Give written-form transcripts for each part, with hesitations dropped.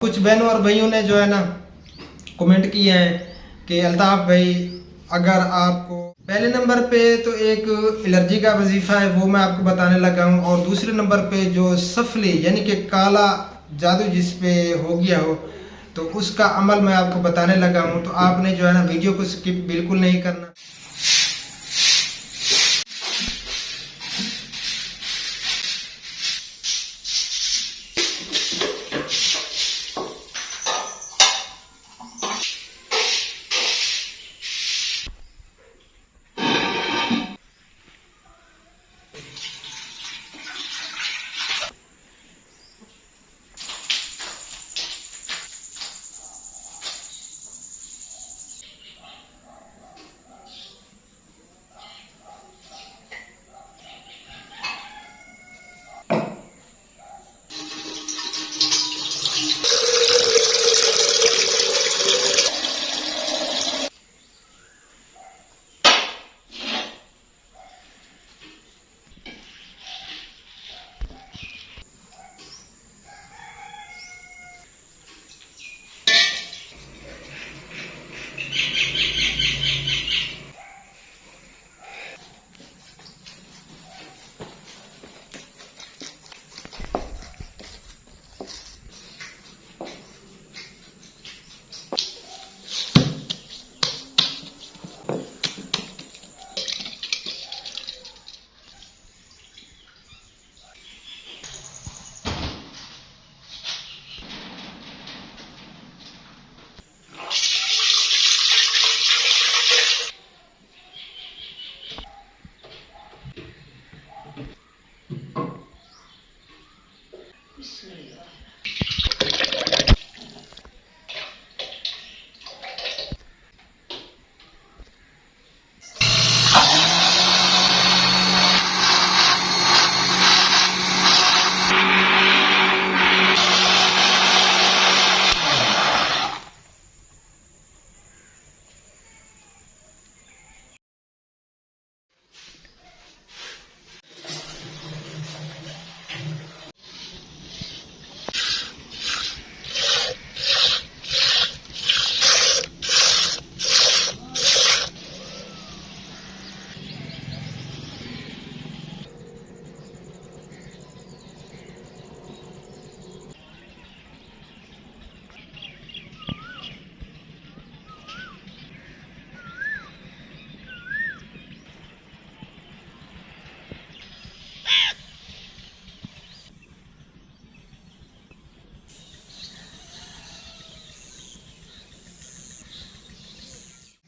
کچھ بہنوں اور بھائیوں نے جو ہے نا کمنٹ کیا ہے کہ الطاف بھائی اگر آپ کو پہلے نمبر پہ تو ایک الرجی کا وظیفہ ہے وہ میں آپ کو بتانے لگا ہوں، اور دوسرے نمبر پہ جو سفلی یعنی کہ کالا جادو جس پہ ہو گیا ہو تو اس کا عمل میں آپ کو بتانے لگا ہوں، تو آپ نے جو ہے نا ویڈیو کو سکپ بالکل نہیں کرنا۔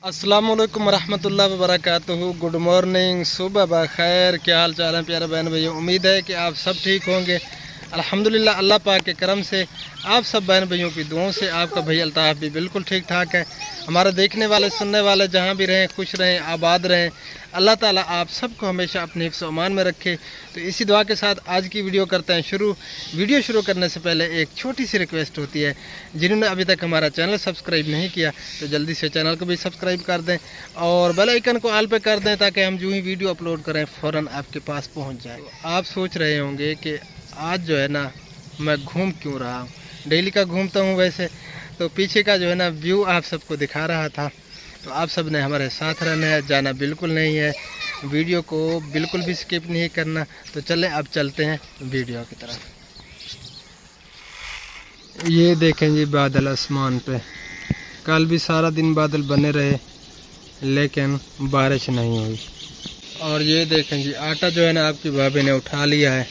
السلام علیکم ورحمۃ اللہ وبرکاتہ۔ گڈ مارننگ، صبح بخیر۔ کیا حال چال ہے پیارے بہن بھائیوں؟ امید ہے کہ آپ سب ٹھیک ہوں گے۔ الحمدللہ اللہ پاک کے کرم سے، آپ سب بہن بھائیوں کی دعاؤں سے آپ کا بھائی الطاف بھی بالکل ٹھیک ٹھاک ہے۔ ہمارے دیکھنے والے سننے والے جہاں بھی رہیں خوش رہیں آباد رہیں، اللہ تعالیٰ آپ سب کو ہمیشہ اپنے حفظ و امان میں رکھے۔ تو اسی دعا کے ساتھ آج کی ویڈیو کرتے ہیں شروع۔ ویڈیو شروع کرنے سے پہلے ایک چھوٹی سی ریکویسٹ ہوتی ہے، جنہوں نے ابھی تک ہمارا چینل سبسکرائب نہیں کیا تو جلدی سے چینل کو بھی سبسکرائب کر دیں اور بیل آئیکن کو آل پہ کر دیں تاکہ ہم جو ہی ویڈیو اپلوڈ کریں فوراً آپ کے پاس پہنچ جائے۔ آپ سوچ رہے ہوں گے کہ آج جو ہے نا میں گھوم کیوں رہا ہوں؟ ڈیلی کا گھومتا ہوں ویسے، تو پیچھے کا جو ہے نا ویو آپ سب کو دکھا رہا تھا۔ تو آپ سب نے ہمارے ساتھ رہنا ہے، جانا بالکل نہیں ہے، ویڈیو کو بالکل بھی سکپ نہیں کرنا۔ تو چلیں اب چلتے ہیں ویڈیو کی طرف۔ یہ دیکھیں جی بادل آسمان پہ، کل بھی سارا دن بادل بنے رہے لیکن بارش نہیں ہوئی۔ اور یہ دیکھیں جی آٹا جو ہے نا آپ کی بھابھی نے اٹھا لیا ہے۔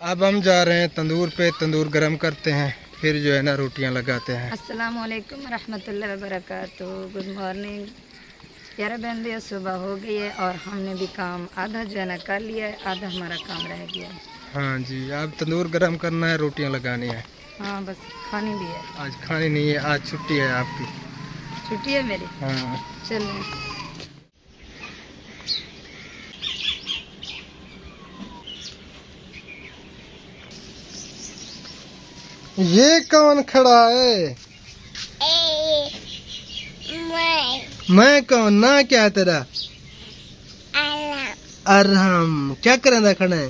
اب ہم جا رہے ہیں تندور پہ، تندور گرم کرتے ہیں، پھر جو ہے نا روٹیاں لگاتے ہیں۔ السلام علیکم ورحمۃ اللہ وبرکاتہ۔ گڈ مارننگ پیارے بہن بھائی، صبح ہو گئی ہے اور ہم نے بھی کام آدھا جو ہے نا کر لیا ہے، آدھا ہمارا کام رہ گیا ہے۔ ہاں جی، اب تندور گرم کرنا ہے، روٹیاں لگانی ہے۔ ہاں بس کھانی بھی ہے۔ آج کھانی نہیں ہے، آج چھٹی ہے آپ کی۔ چھٹی ہے میری؟ ہاں چلیں۔ یہ کون کھڑا ہے؟ میں کون؟ نا کیا تیرا؟ ارحم۔ کیا کریں دا کھڑا ہے؟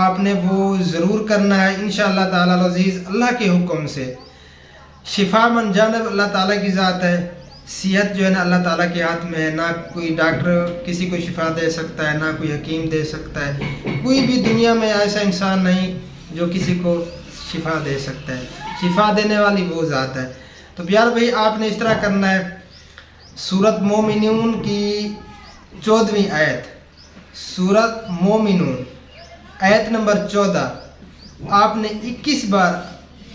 آپ نے وہ ضرور کرنا ہے انشاءاللہ تعالی العزیز اللہ کے حکم سے۔ شفا من جانب اللہ تعالیٰ کی ذات ہے، صحت جو ہے نا اللہ تعالیٰ کے ہاتھ میں ہے، نہ کوئی ڈاکٹر کسی کو شفا دے سکتا ہے، نہ کوئی حکیم دے سکتا ہے، کوئی بھی دنیا میں ایسا انسان نہیں جو کسی کو شفا دے سکتا ہے، شفا دینے والی وہ ذات ہے۔ تو پیار بھائی آپ نے اس طرح کرنا ہے، سورۃ مومنون کی 14ویں آیت، سورۃ مومنون آیت نمبر 14 آپ نے 21 بار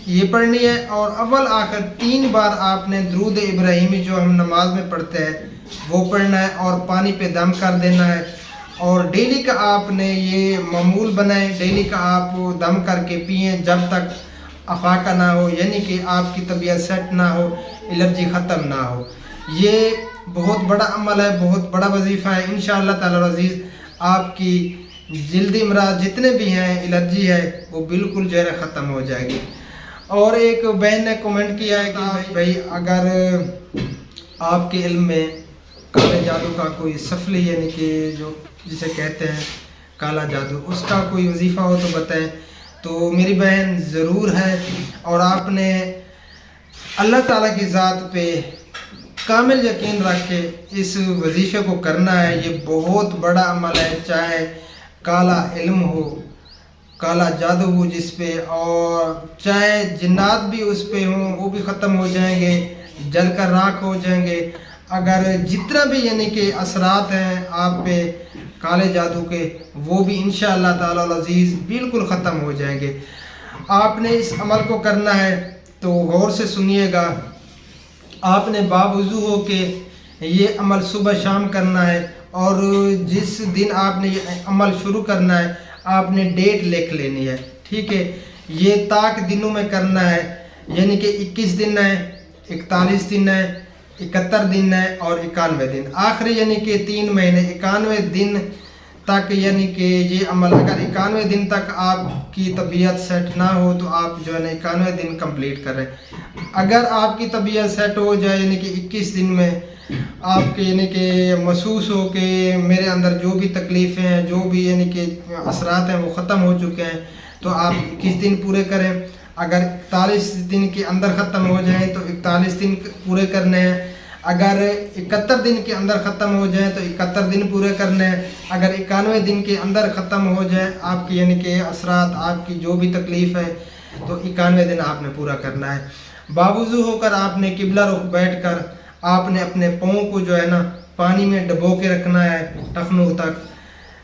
یہ پڑھنی ہے، اور اول آخر 3 بار آپ نے درود ابراہیمی جو ہم نماز میں پڑھتے ہیں وہ پڑھنا ہے، اور پانی پہ دم کر دینا ہے، اور ڈیلی کا آپ نے یہ معمول بنائیں، ڈیلی کا آپ دم کر کے پئیں جب تک افاقہ نہ ہو، یعنی کہ آپ کی طبیعت سیٹ نہ ہو، الرجی ختم نہ ہو۔ یہ بہت بڑا عمل ہے، بہت بڑا وظیفہ ہے، انشاءاللہ تعالی العزیز آپ کی جلدی امراض جتنے بھی ہیں، الرجی ہے، وہ بالکل جو ہے ختم ہو جائے گی۔ اور ایک بہن نے کمنٹ کیا ہے کہ بھائی اگر آپ کے علم میں کالے جادو کا کوئی سفلی، یعنی کہ جو جسے کہتے ہیں کالا جادو، اس کا کوئی وظیفہ ہو تو بتائیں۔ تو میری بہن ضرور ہے، اور آپ نے اللہ تعالیٰ کی ذات پہ کامل یقین رکھ کے اس وظیفے کو کرنا ہے۔ یہ بہت بڑا عمل ہے، چاہے کالا علم ہو، کالا جادو ہو جس پہ، اور چاہے جنات بھی اس پہ ہوں وہ بھی ختم ہو جائیں گے، جل کر راکھ ہو جائیں گے۔ اگر جتنا بھی یعنی کہ اثرات ہیں آپ پہ کالے جادو کے، وہ بھی انشاءاللہ تعالی العزیز بالکل ختم ہو جائیں گے۔ آپ نے اس عمل کو کرنا ہے تو غور سے سنیے گا۔ آپ نے باوضو ہو کے یہ عمل صبح شام کرنا ہے، اور جس دن آپ نے یہ عمل شروع کرنا ہے آپ نے ڈیٹ لکھ لینی ہے، ٹھیک ہے؟ یہ طاق دنوں میں کرنا ہے، یعنی کہ 21 دن ہے، 41 دن ہے، 71 دن ہے، اور 91 دن، آخری یعنی کہ 3 مہینے 91 دن تک، یعنی کہ یہ عمل اگر 91 دن تک آپ کی طبیعت سیٹ نہ ہو تو آپ جو ہے نا 91 دن کمپلیٹ کریں۔ اگر آپ کی طبیعت سیٹ ہو جائے، یعنی کہ 21 دن میں آپ کے یعنی کہ محسوس ہو کہ میرے اندر جو بھی تکلیفیں ہیں، جو بھی یعنی کہ اثرات ہیں وہ ختم ہو چکے ہیں، تو آپ 21 دن پورے کریں۔ اگر 41 دن کے اندر ختم ہو جائیں تو 41 دن پورے کرنے ہیں۔ اگر 71 دن کے اندر ختم ہو جائیں تو 71 دن پورے کرنے ہیں۔ اگر 91 دن کے اندر ختم ہو جائے آپ کی یعنی کہ اثرات، آپ کی جو بھی تکلیف ہے، تو 91 دن آپ نے پورا کرنا ہے۔ باوضو ہو کر آپ نے قبلہ رخ بیٹھ کر آپ نے اپنے پاؤں کو جو ہے نا پانی میں ڈبو کے رکھنا ہے ٹخنوں تک،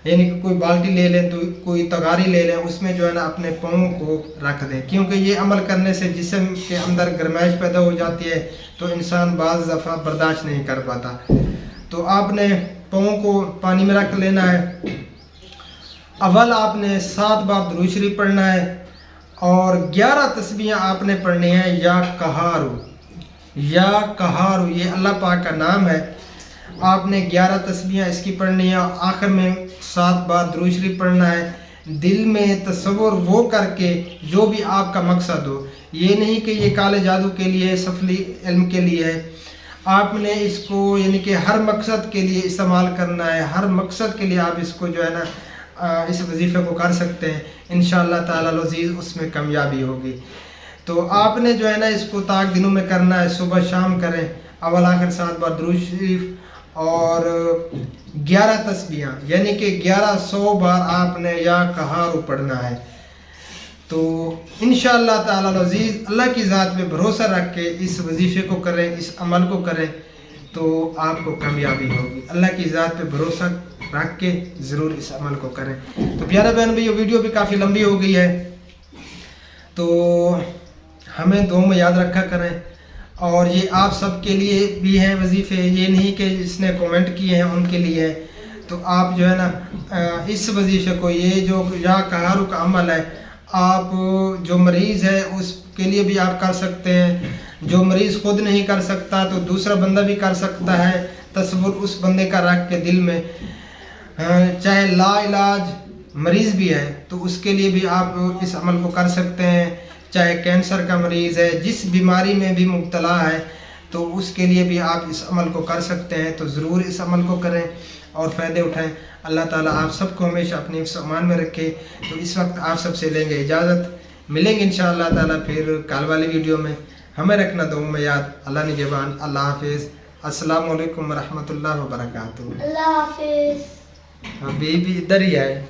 یعنی کہ کوئی بالٹی لے لیں تو کوئی تغاری لے لیں، اس میں جو ہے نا اپنے پاؤں کو رکھ دیں، کیونکہ یہ عمل کرنے سے جسم کے اندر گرمائش پیدا ہو جاتی ہے تو انسان بعض دفعہ برداشت نہیں کر پاتا۔ تو آپ نے پاؤں کو پانی میں رکھ لینا ہے۔ اول آپ نے 7 بار درود شریف پڑھنا ہے، اور 11 تسبیحیں آپ نے پڑھنی ہیں، یا کہارو، یا کہارو، یہ اللہ پاک کا نام ہے۔ آپ نے 11 تسبیحیں اس کی پڑھنی ہے، اور آخر میں 7 بار درود شریف پڑھنا ہے۔ دل میں تصور وہ کر کے جو بھی آپ کا مقصد ہو، یہ نہیں کہ یہ کالے جادو کے لیے، سفلی علم کے لیے ہے، آپ نے اس کو یعنی کہ ہر مقصد کے لیے استعمال کرنا ہے، ہر مقصد کے لیے آپ اس کو جو ہے نا اس وظیفے کو کر سکتے ہیں، انشاءاللہ تعالی العزیز اس میں کامیابی ہوگی۔ تو آپ نے جو ہے نا اس کو طاق دنوں میں کرنا ہے، صبح شام کریں، اول آخر 7 بار درود شریف اور 11 تسبیحاں، یعنی کہ 1100 بار آپ نے یا کہارو پڑھنا ہے۔ تو انشاءاللہ تعالی العزیز اللہ کی ذات پہ بھروسہ رکھ کے اس وظیفے کو کریں، اس عمل کو کریں، تو آپ کو کامیابی ہوگی۔ اللہ کی ذات پہ بھروسہ رکھ کے ضرور اس عمل کو کریں۔ تو پیارے بہن بھائی، ویڈیو بھی کافی لمبی ہو گئی ہے، تو ہمیں دعاؤں میں یاد رکھا کریں، اور یہ آپ سب کے لیے بھی ہیں وظیفے، یہ نہیں کہ جس نے کومنٹ کیے ہیں ان کے لیے ہے۔ تو آپ جو ہے نا اس وظیفے کو، یہ جو یا کہارو کا عمل ہے، آپ جو مریض ہے اس کے لیے بھی آپ کر سکتے ہیں، جو مریض خود نہیں کر سکتا تو دوسرا بندہ بھی کر سکتا ہے، تصور اس بندے کا رکھ کے دل میں، چاہے لا علاج مریض بھی ہے تو اس کے لیے بھی آپ اس عمل کو کر سکتے ہیں، چاہے کینسر کا مریض ہے، جس بیماری میں بھی مبتلا ہے تو اس کے لیے بھی آپ اس عمل کو کر سکتے ہیں۔ تو ضرور اس عمل کو کریں۔ اور فائدے اٹھائیں. اللہ تعالیٰ آپ سب کو ہمیشہ اپنے حفظ و امان میں رکھے. تو اس وقت آپ سب سے لیں گے اجازت, ملیں گے انشاءاللہ تعالیٰ پھر کال والی ویڈیو میں. ہمیں رکھنا دعاؤں میں یاد. اللہ نگہبان. اللہ حافظ. السلام علیکم ورحمۃ اللہ وبرکاتہ. اللہ حافظ. ابھی بھی ادھر ہی آئے.